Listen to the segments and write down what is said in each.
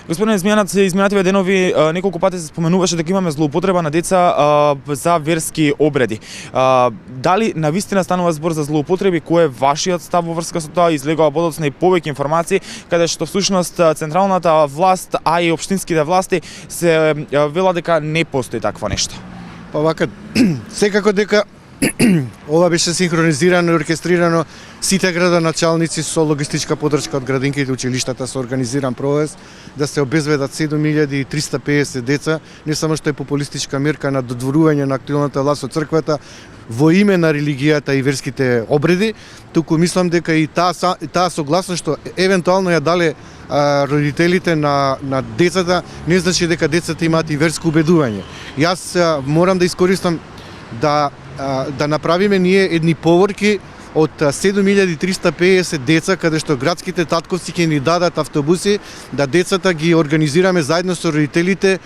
Господине Змијанац, изминативе денови неколку пати се споменуваше дека имаме злоупотреба на деца за верски обреди. Дали навистина станува збор за злоупотреби? Кој е вашиот став во врска со тоа? Излегува подоцна и повеќе информации каде што всушност централната власт, а и општинските власти се вела дека не постои такво нешто. Па вака, секако дека ова беше синхронизирано и оркестрирано, сите градоначалници со логистичка подршка од градинките и училиштата со организиран провез да се обезбедат 7350 деца, не само што е популистичка мерка на додворување на актуелната власт од црквата во име на религијата и верските обреди, туку мислам дека и таа согласност што евентуално ја дале родителите на децата, не значи дека децата имаат и верско убедување. Јас морам да искористам да направиме ние едни поворки од 7350 деца, каде што градските татковци ќе ни дадат автобуси, да децата ги организираме заедно со родителите,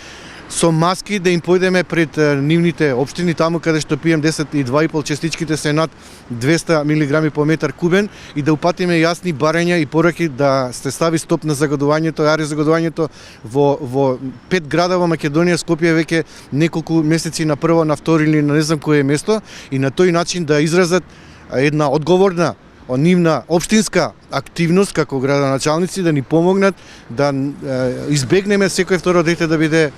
со маски, да им појдеме пред нивните општини, таму каде што пием 10,2,5, частичките се над 200 мг по метар кубен, и да упатиме јасни барања и пораки да се стави стоп на загадувањето, загадувањето во 5 града во Македонија, Скопје веќе неколку месеци на прво, на втори или на не знам кое место, и на тој начин да изразат една одговорна нивна општинска активност како градоначалници, да ни помогнат да избегнеме секој второ дете да биде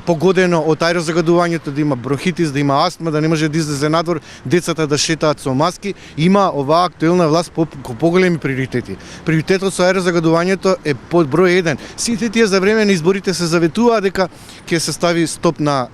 погодено од аерозагадувањето, да има бронхитис, да има астма, да не може да излезе надвор, децата да шетаат со маски. Има оваа актуелна власт поголеми приоритети. Приоритетот со аерозагадувањето е под број 1. Сите тие за време на изборите се заветуваа дека ќе се стави стоп на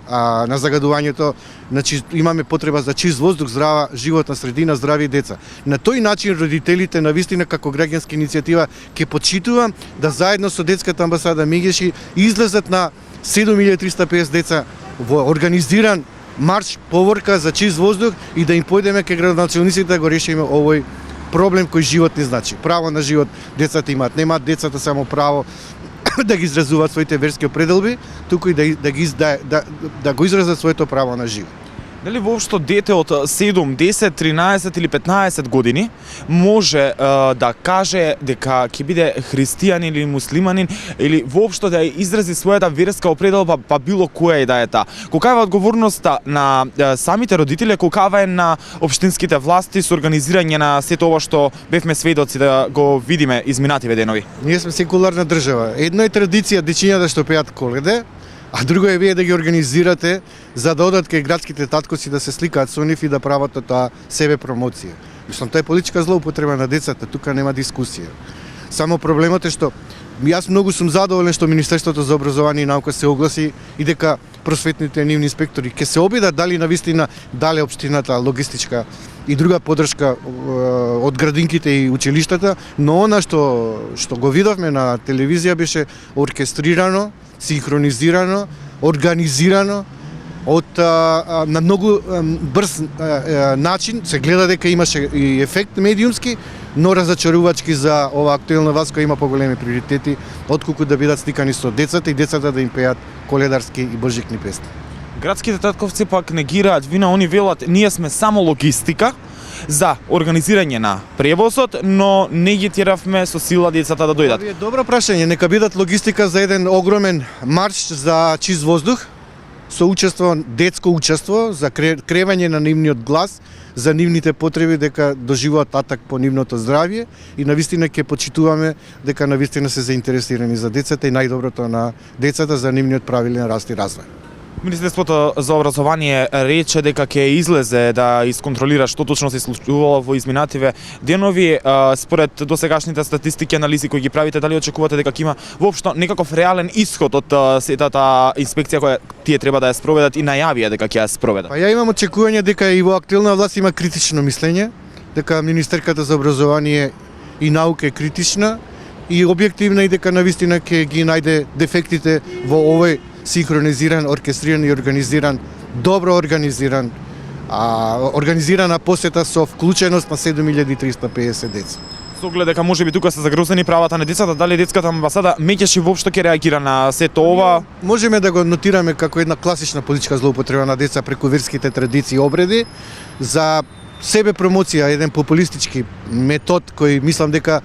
загадувањето. Значи имаме потреба за чист воздух, здрава животна средина, здрави деца. На тој начин родителите навистина како граѓанска иницијатива ќе почитува да заедно со детската амбасада Мегеши излезат на 7350 деца во организиран марш, поворка за чист воздух и да им појдеме кај градоначалниците да го решиме овој проблем кој живот не значи. Право на живот децата имаат, немаат децата само право да ги изразуваат своите верски определби, туку и да го изразат своето право на живот. Дали воопшто дете од 7, 10, 13 или 15 години може да каже дека ќе биде христијанин или муслиманин или воопшто да изрази својата верска определба, па било која и да е таа? Колкава е одговорноста на самите родители, колкава е на општинските власти со организирање на сето ова што бевме сведоци да го видиме изминативе денови? Ние сме секуларна држава. Едно е традиција дечињата што пеат коледе, а друго е вие да ги организирате за да одат кај градските татковци да се сликаат со нив и да прават таа себе промоција. Мислам, тоа е политичка злоупотреба на децата, тука нема дискусија. Само проблемот е што јас многу сум задоволен што Министерството за образование и наука се огласи и дека просветните нивни инспектори ќе се обидат дали навистина дале општината логистичка и друга подршка од градинките и училиштата, но она што го видовме на телевизија беше оркестрирано, синхронизирано, организирано на многу брз начин. Се гледа дека имаше и ефект медиумски, но разочарувачки за ова актуелна власт која има поголеми приоритети отколку да бидат стикани со децата и децата да им пеат коледарски и божикни песни. Градските татковци пак негираат вина, они велат ние сме само логистика за организирање на превозот, но не ги теравме со сила децата да дојдат. Това е добро прашање, нека бидат логистика за еден огромен марш за чист воздух, со учество, детско учество, за кревање на нивниот глас, за нивните потреби дека доживуваат атак по нивното здравје и навистина ќе почитуваме дека навистина се заинтересирани за децата и најдоброто на децата за нивниот правилен раст и развој. Министерството за образование рече дека ќе излезе да исконтролира што точно се случувало во изминативе денови. Според досегашните статистики и анализи кои ги правите, дали очекувате дека ќе има воопшто некаков реален исход од сетата инспекција која тие треба да ја спроведат и најавија дека ќе ја спроведат? Па ја имам очекување дека и во актуелна власт има критично мислење, дека Министерката за образование и наука е критична и објективна и дека навистина ќе ги најде дефектите во овој синхронизиран, оркестриран и организиран, добро организирана посета со вклученост на 7350 деца. Со оглед дека можеби тука се загрозени правата на децата, дали детската амбасада Меѓеши воопшто ќе реагира на сето ова? Можеме да го нотираме како една класична политичка злоупотреба на деца преку верските традиции и обреди за себе промоција, еден популистички метод кој мислам дека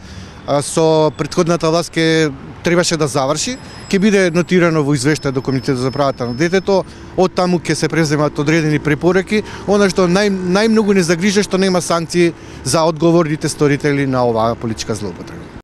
со претходната власт требаше да заврши, ќе биде нотирано во извештај до Комитетот за правата на детето, од таму ќе се преземат одредени препораки. Она што најмногу не загрижа што нема санкции за одговорните сторители на оваа политичка злоупотреба.